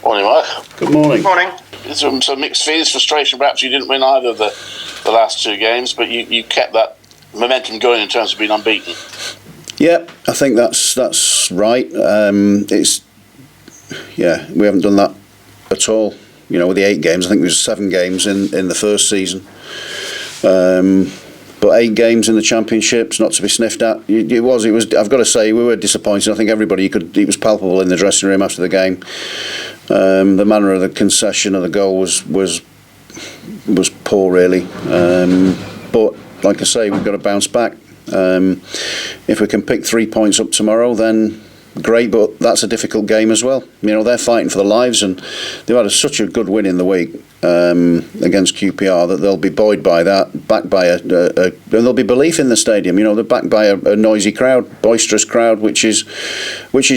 Morning, Mark. Good morning. Morning. Some mixed feelings, frustration. Perhaps you didn't win either of the last two games, but you kept that momentum going in terms of being unbeaten. Yeah, I think that's right. We haven't done that at all. With the 8 games, I think there was 7 games in the first season. But 8 games in the Championship's not to be sniffed at. It was. I've got to say, we were disappointed. I think it was palpable in the dressing room after the game. The manner of the concession of the goal was poor, really. But like I say, we've got to bounce back. If we can pick 3 points up tomorrow, then great, but that's a difficult game as well. They're fighting for their lives, and they've had such a good win in the week against QPR that they'll be buoyed by that, backed by and there'll be belief in the stadium. They're backed by a noisy crowd, boisterous crowd, which is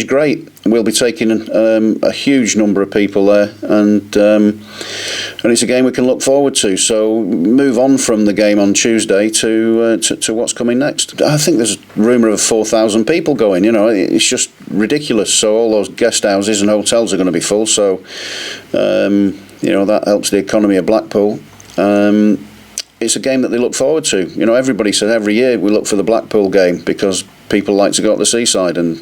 great. We'll be taking a huge number of people there, and it's a game we can look forward to. So move on from the game on Tuesday to what's coming next. I think there's a rumour of 4,000 people going. It's just ridiculous. So all those guest houses and hotels are going to be full. So that helps the economy of Blackpool. It's a game that they look forward to. Everybody says every year we look for the Blackpool game because people like to go to the seaside, and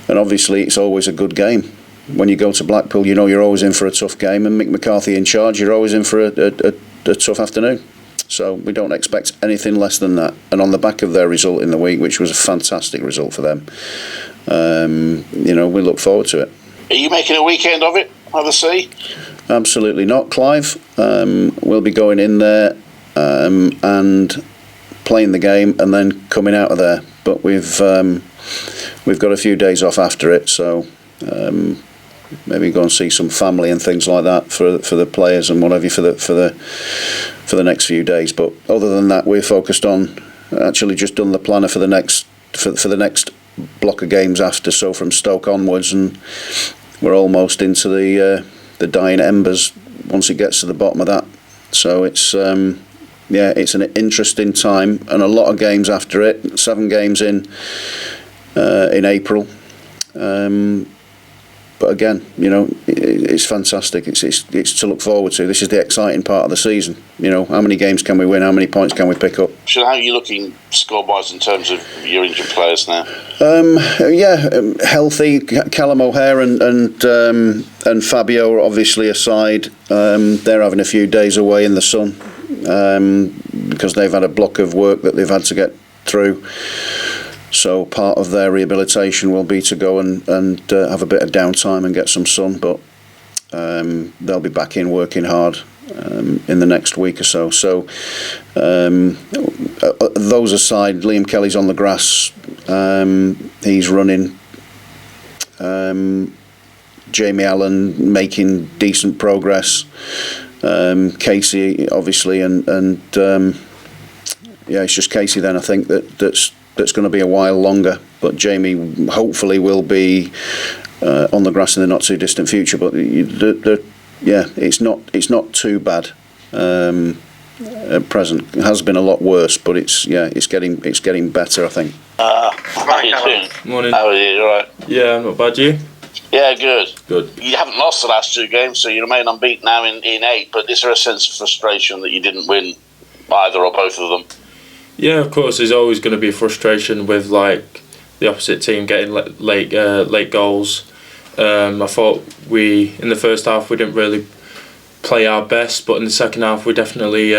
obviously it's always a good game. When you go to Blackpool, you're always in for a tough game, and Mick McCarthy in charge, you're always in for a tough afternoon. So we don't expect anything less than that. And on the back of their result in the week, which was a fantastic result for them, we look forward to it. Are you making a weekend of it, have a see? Absolutely not, Clive. We'll be going in there and playing the game and then coming out of there. But we've got a few days off after it, so maybe go and see some family and things like that for the players and whatever for the next few days. But other than that, we're focused on actually just done the planner for the next block of games after. So from Stoke onwards, and we're almost into the dying embers once it gets to the bottom of that. So it's an interesting time, and a lot of games after it. 7 games in April. But again, it's fantastic. It's to look forward to. This is the exciting part of the season. How many games can we win? How many points can we pick up? So how are you looking score-wise in terms of your injured players now? Healthy. Callum O'Hare and Fabio are obviously aside. They're having a few days away in the sun because they've had a block of work that they've had to get through. So part of their rehabilitation will be to go and have a bit of downtime and get some sun, but they'll be back in working hard in the next week or so. So those aside, Liam Kelly's on the grass. He's running. Jamie Allen making decent progress. Casey, obviously, and it's just Casey then, I think, that's going to be a while longer, but Jamie hopefully will be on the grass in the not too distant future. But it's not too bad at present. It has been a lot worse, but it's getting better, I think. How are you doing? Morning. How are you? All right? Yeah, not bad. You? Yeah, good. Good. You haven't lost the last 2 games, so you remain unbeaten now in 8. But is there a sense of frustration that you didn't win either or both of them? Yeah, of course. There's always going to be frustration with the opposite team getting late goals. I thought in the first half we didn't really play our best, but in the second half we definitely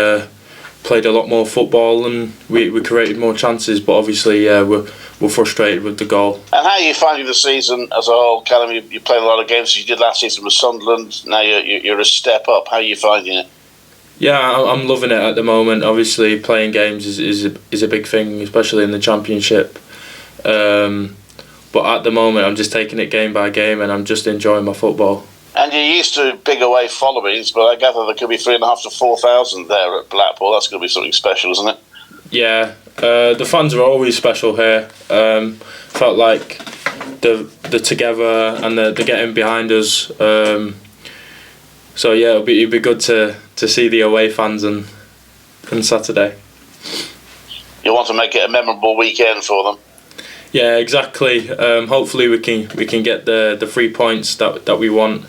played a lot more football and we created more chances. But obviously, we're frustrated with the goal. And how are you finding the season as a whole, Callum? You played a lot of games as you did last season with Sunderland. Now you're a step up. How are you finding it? Yeah, I'm loving it at the moment. Obviously, playing games is a big thing, especially in the Championship. But at the moment, I'm just taking it game by game, and I'm just enjoying my football. And you're used to big away followings, but I gather there could be 3,500 to 4,000 there at Blackpool. That's going to be something special, isn't it? Yeah, the fans are always special here. Felt like the together and the getting behind us. So yeah, it'd be good to see the away fans on Saturday. You want to make it a memorable weekend for them? Yeah, exactly. Hopefully we can get the 3 points that we want.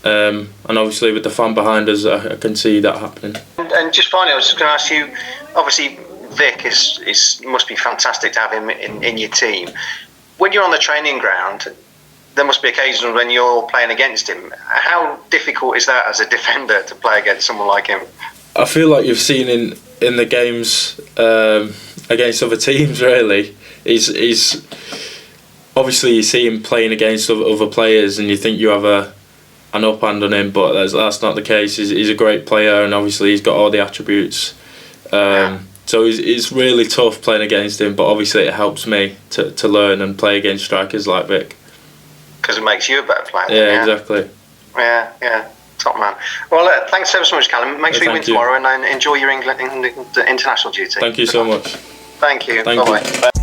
And obviously with the fan behind us, I can see that happening. And just finally, I was just going to ask you, obviously Vic must be fantastic to have him in your team. When you're on the training ground, there must be occasions when you're playing against him. How difficult is that as a defender to play against someone like him? I feel like you've seen in the games against other teams, really. He's obviously, you see him playing against other players and you think you have an up hand on him, but that's not the case. He's a great player, and obviously he's got all the attributes. So it's really tough playing against him, but obviously it helps me to learn and play against strikers like Vic. Because it makes you a better player. Yeah, exactly. Yeah. Top man. Well, thanks ever so much, Callum. Make sure you win tomorrow and enjoy your England international duty. Thank you so much. Thank you. Thank you. Bye-bye.